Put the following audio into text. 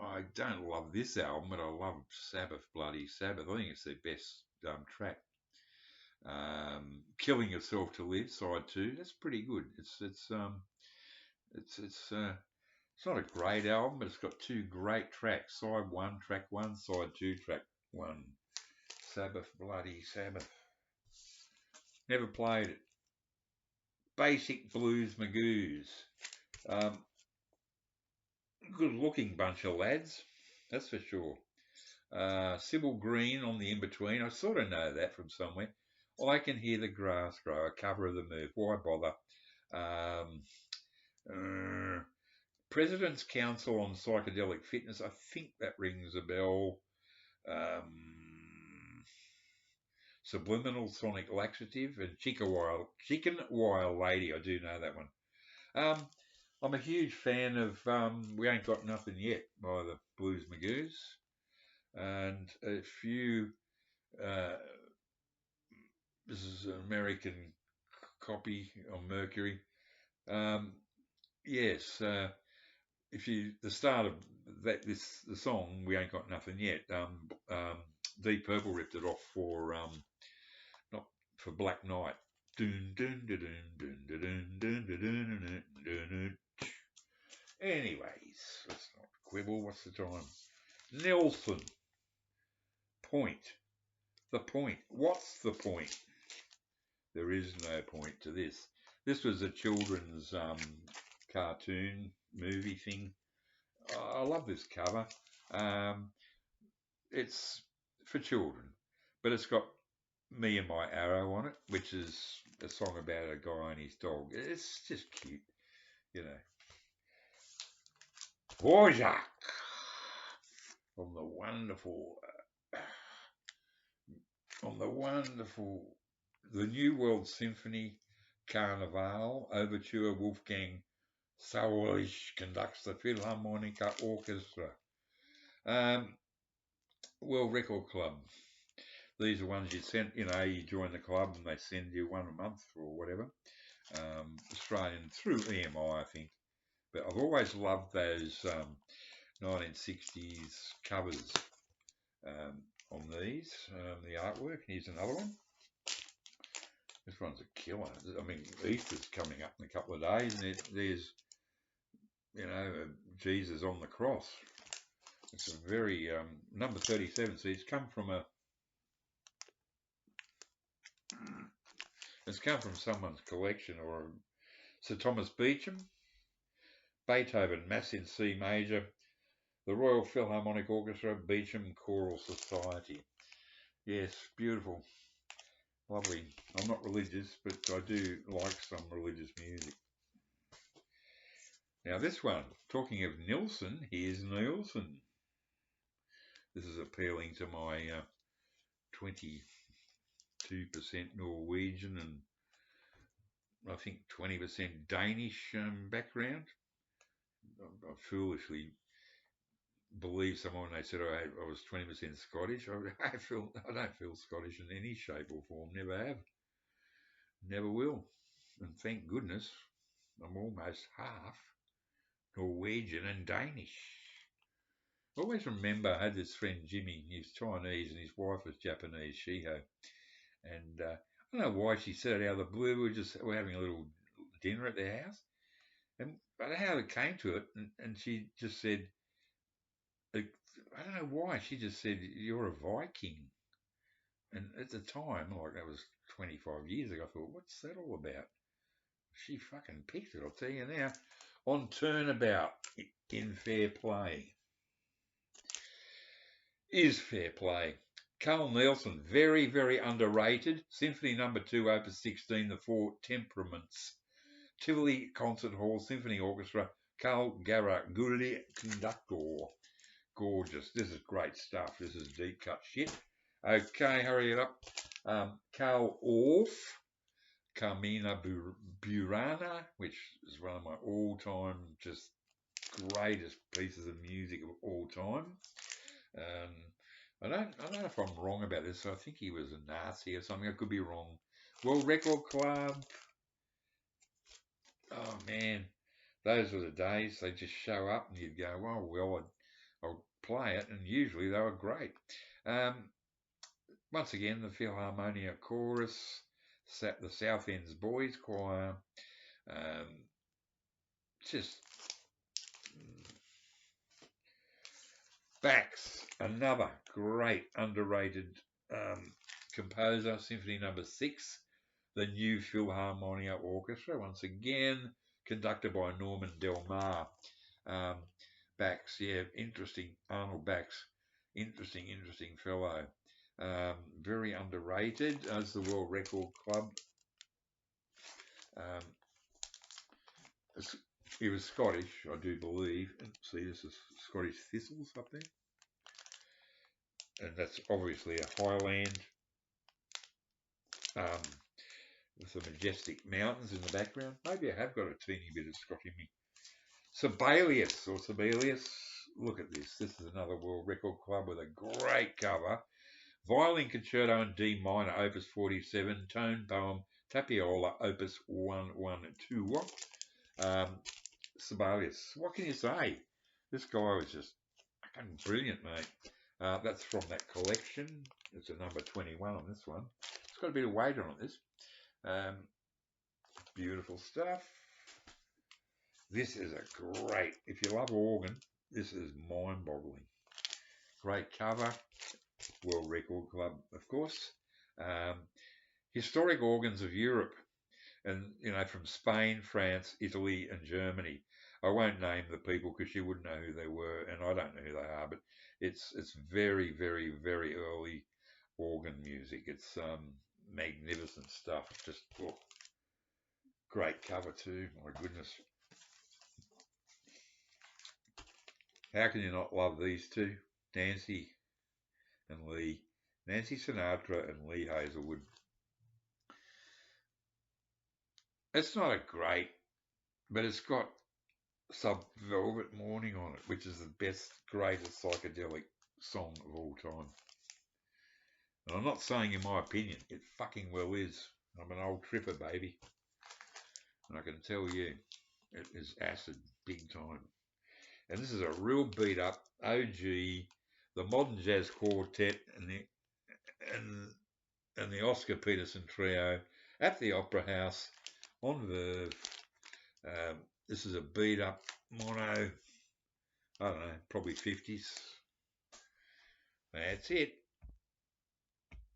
I don't love this album, but I love Sabbath, Bloody Sabbath. I think it's their best track. Killing Yourself to Live, side 2. That's pretty good. It's not a great album, but it's got 2 great tracks. Side 1, track 1. Side 2, track 1. Sabbath, Bloody Sabbath. Never played it. Basic Blues Magoos. Good looking bunch of lads, that's for sure. Sybil Green on the In-Between. I sort of know that from somewhere. I Can Hear the Grass Grow, a cover of The Move. Why bother? President's Council on Psychedelic Fitness. I think that rings a bell. Subliminal Sonic Laxative and Chicken Wild Lady. I do know that one. I'm a huge fan of We Ain't Got Nothing Yet by the Blues Magoos. And if you, this is an American copy on Mercury. Yes, if you, the start of that, the song We Ain't Got Nothing Yet. Deep Purple ripped it off for not for Black Knight. Anyways, let's not quibble. What's the time? Nelson. Point. The point. What's the point? There is no point to this. This was a children's cartoon movie thing. I love this cover. It's for children, but it's got Me and My Arrow on it, which is a song about a guy and his dog. It's just cute, you know. Dvorak on the wonderful The New World Symphony Carnival Overture. Wolfgang Sawallisch conducts the Philharmonica Orchestra. World Record Club. These are ones you send, you join the club and they send you one a month or whatever. Australian through EMI, I think. But I've always loved those 1960s covers on these. The artwork. Here's another one. This one's a killer. I mean, Easter's coming up in a couple of days, and there's, Jesus on the cross. It's a very number 37. So it's come from someone's collection, or Sir Thomas Beecham, Beethoven Mass in C major, the Royal Philharmonic Orchestra, Beecham Choral Society. Yes, beautiful, lovely. I'm not religious, but I do like some religious music. Now this one, talking of Nilsson, here's Nilsson. This is appealing to my 22% Norwegian and I think 20% Danish background. I foolishly believed someone, they said I was 20% Scottish. I don't feel Scottish in any shape or form. Never have. Never will. And thank goodness I'm almost half Norwegian and Danish. I always remember I had this friend Jimmy, he was Chinese and his wife was Japanese, Shiho. And I don't know why she said it out of the blue. We were having a little dinner at their house. And I don't know how it came to it. And she just said, I don't know why, she just said, you're a Viking. And at the time, like that was 25 years ago, I thought, what's that all about? She fucking picked it, I'll tell you now. On Turnabout in Fair Play. Is Fair Play. Carl Nielsen, very, very underrated. Symphony No. 2, Opus 16, The Four Temperaments. Tivoli Concert Hall Symphony Orchestra. Carl Garagulli, conductor. Gorgeous. This is great stuff. This is deep cut shit. Okay, hurry it up. Carl Orff, Carmina Burana, which is one of my all-time, just greatest pieces of music of all time. I don't know if I'm wrong about this. I think he was a Nazi or something. I could be wrong. World Record Club. Oh man, those were the days. They just show up and you'd go, oh well, I'll play it, and usually they were great. Once again, the Philharmonia Chorus, the South End's Boys Choir, just Bax, another great underrated composer, Symphony Number 6, the New Philharmonia Orchestra, once again conducted by Norman Del Mar. Bax, yeah, interesting. Arnold Bax, interesting fellow. Very underrated as the World Record Club. He was Scottish, I do believe. See, this is Scottish Thistles up there. And that's obviously a highland with the majestic mountains in the background. Maybe I have got a teeny bit of Scotch in me. Sibelius. Look at this. This is another World Record Club with a great cover. Violin Concerto in D minor, Opus 47, tone poem, Tapiola, Opus 112. Sibelius. What can you say? This guy was just fucking brilliant, mate. That's from that collection. It's a number 21 on this one. It's got a bit of weight on this. Beautiful stuff. This is a great, if you love organ, this is mind-boggling. Great cover. World Record Club, of course. Historic organs of Europe, and from Spain, France, Italy, and Germany. I won't name the people because you wouldn't know who they were, and I don't know who they are. But it's very, very, very early organ music. It's magnificent stuff. Just great cover too. My goodness, how can you not love these two, Nancy and Lee? Nancy Sinatra and Lee Hazelwood. It's not a great, but it's got Sub Velvet Morning on it, which is the best, greatest psychedelic song of all time. And I'm not saying in my opinion, it fucking well is. I'm an old tripper, baby. And I can tell you, it is acid big time. And this is a real beat up OG, the Modern Jazz Quartet and the Oscar Peterson Trio at the Opera House on Verve. This is a beat up mono, I don't know, probably 50s. That's it.